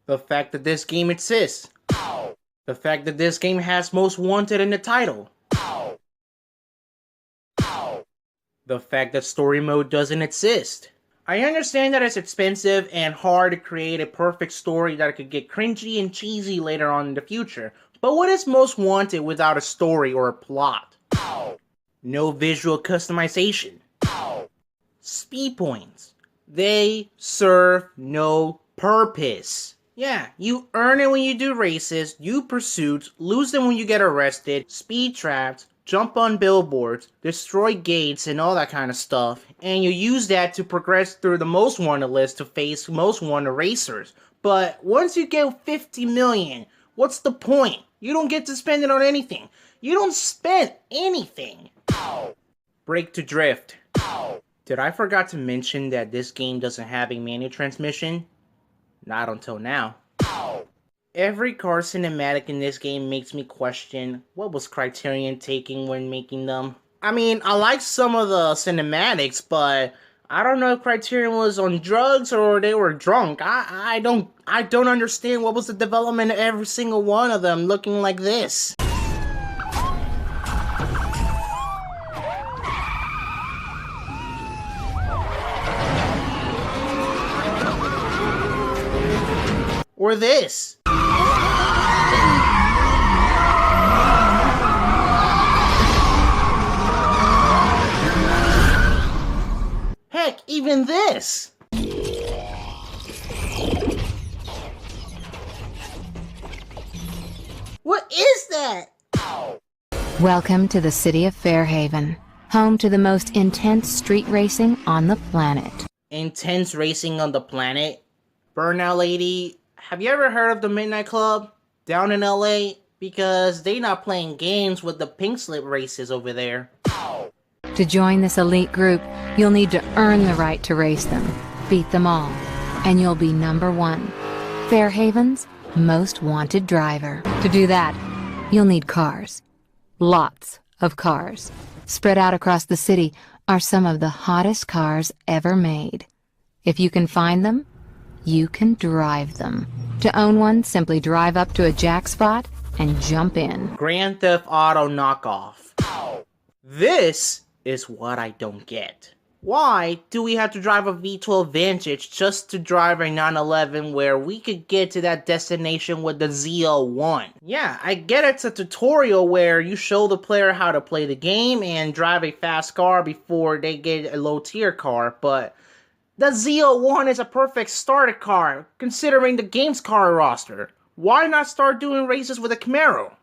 The fact that this game exists. The fact that this game has Most Wanted in the title. The fact that story mode doesn't exist. I understand that it's expensive and hard to create a perfect story that could get cringy and cheesy later on in the future, but what is Most Wanted without a story or a plot? No visual customization. Speed points. They serve no purpose. Yeah, you earn it when you do races, do pursuits, lose them when you get arrested, speed traps, jump on billboards, destroy gates, and all that kind of stuff. And you use that to progress through the Most Wanted list to face Most Wanted racers. But once you get 50 million, what's the point? You don't get to spend it on anything. You don't spend anything. Brake to drift. Did I forgot to mention that this game doesn't have a manual transmission? Not until now. Every car cinematic in this game makes me question what was Criterion taking when making them. I mean, I like some of the cinematics, but I don't know if Criterion was on drugs or they were drunk. I don't understand what was the development of every single one of them looking like this. Or this. Heck, even this. What is that? Welcome to the city of Fairhaven, home to the most intense street racing on the planet. Intense racing on the planet? Burnout Lady, have you ever heard of the Midnight Club down in LA? Because they not playing games with the pink slip races over there. To join this elite group, you'll need to earn the right to race them, beat them all, and you'll be #1, Fairhaven's most wanted driver. To do that, you'll need cars. Lots of cars. Spread out across the city are some of the hottest cars ever made. If you can find them, you can drive them. To own one, simply drive up to a jack spot and jump in. Grand Theft Auto knockoff. This is what I don't get. Why do we have to drive a V12 Vantage just to drive a 911 where we could get to that destination with the Z01? Yeah, I get it's a tutorial where you show the player how to play the game and drive a fast car before they get a low tier car, but the Z01 is a perfect starter car, considering the game's car roster. Why not start doing races with a Camaro?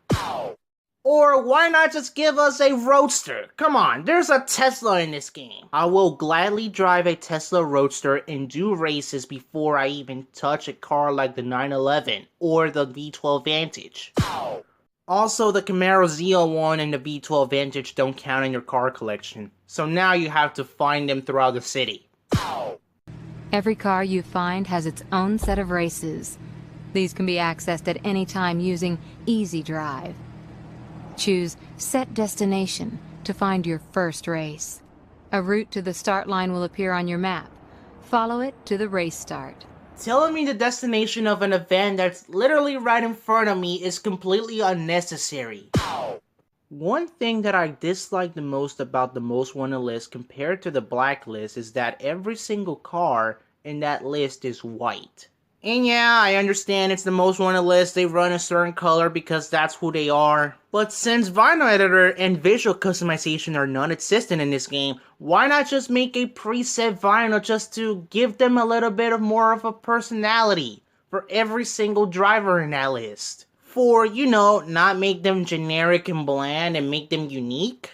Or why not just give us a Roadster? Come on, there's a Tesla in this game. I will gladly drive a Tesla Roadster and do races before I even touch a car like the 911 or the V12 Vantage. Also, the Camaro Z01 and the V12 Vantage don't count in your car collection, so now you have to find them throughout the city. Every car you find has its own set of races. These can be accessed at any time using Easy Drive. Choose Set Destination to find your first race. A route to the start line will appear on your map. Follow it to the race start. Telling me the destination of an event that's literally right in front of me is completely unnecessary. One thing that I dislike the most about the Most Wanted list compared to the Black list is that every single car in that list is white. And yeah, I understand it's the Most Wanted list, they run a certain color because that's who they are. But since vinyl editor and visual customization are non-existent in this game, why not just make a preset vinyl just to give them a little bit of more of a personality for every single driver in that list? For, you know, not make them generic and bland and make them unique?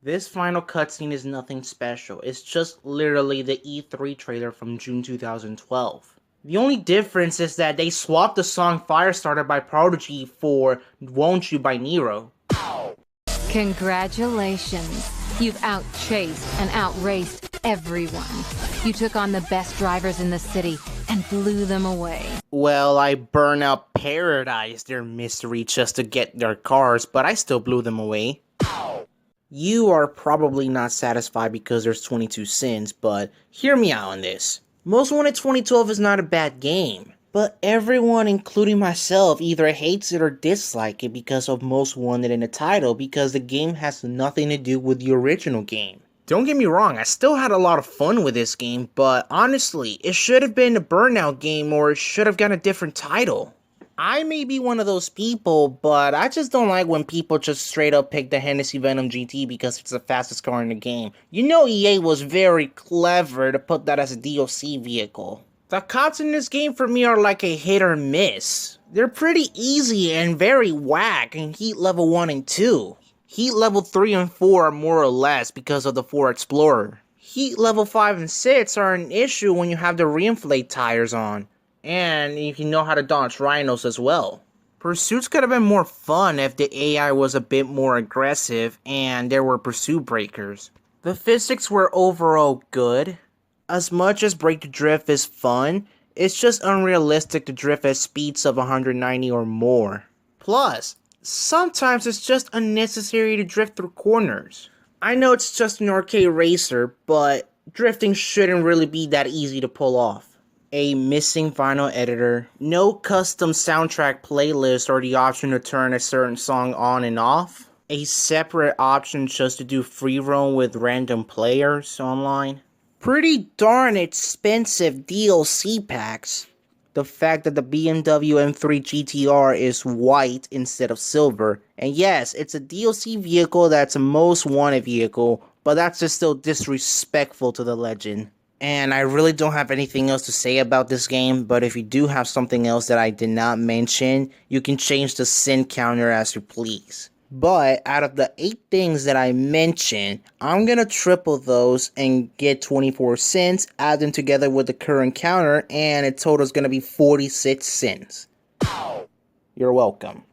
This final cutscene is nothing special, it's just literally the E3 trailer from June 2012. The only difference is that they swapped the song Firestarter by Prodigy for Won't You by Nero. Congratulations! You've outchased and outraced everyone. You took on the best drivers in the city and blew them away. Well, I burned out Paradise, their mystery, just to get their cars, but I still blew them away. You are probably not satisfied because there's 22 sins, but hear me out on this. Most Wanted 2012 is not a bad game. But everyone, including myself, either hates it or dislikes it because of Most Wanted in the title, because the game has nothing to do with the original game. Don't get me wrong, I still had a lot of fun with this game, but honestly, it should have been a Burnout game or it should have got a different title. I may be one of those people, but I just don't like when people just straight up pick the Hennessy Venom GT because it's the fastest car in the game. You know EA was very clever to put that as a DLC vehicle. The cops in this game for me are like a hit or miss. They're pretty easy and very whack in Heat Level 1 and 2. Heat Level 3 and 4 are more or less because of the Ford Explorer. Heat Level 5 and 6 are an issue when you have the reinflate tires on. And if you know how to dodge rhinos as well. Pursuits could have been more fun if the AI was a bit more aggressive and there were pursuit breakers. The physics were overall good. As much as Break the Drift is fun, it's just unrealistic to drift at speeds of 190 or more. Plus, sometimes it's just unnecessary to drift through corners. I know it's just an arcade racer, but drifting shouldn't really be that easy to pull off. A missing vinyl editor, no custom soundtrack playlist or the option to turn a certain song on and off, a separate option just to do free roam with random players online, pretty darn expensive DLC packs, the fact that the BMW M3 GTR is white instead of silver, and yes, it's a DLC vehicle that's a most wanted vehicle, but that's just still disrespectful to the legend. And I really don't have anything else to say about this game, but if you do have something else that I did not mention, you can change the sin counter as you please. But out of the 8 things that I mentioned, I'm gonna triple those and get 24 cents, add them together with the current counter, and the total is gonna be 46 cents. You're welcome.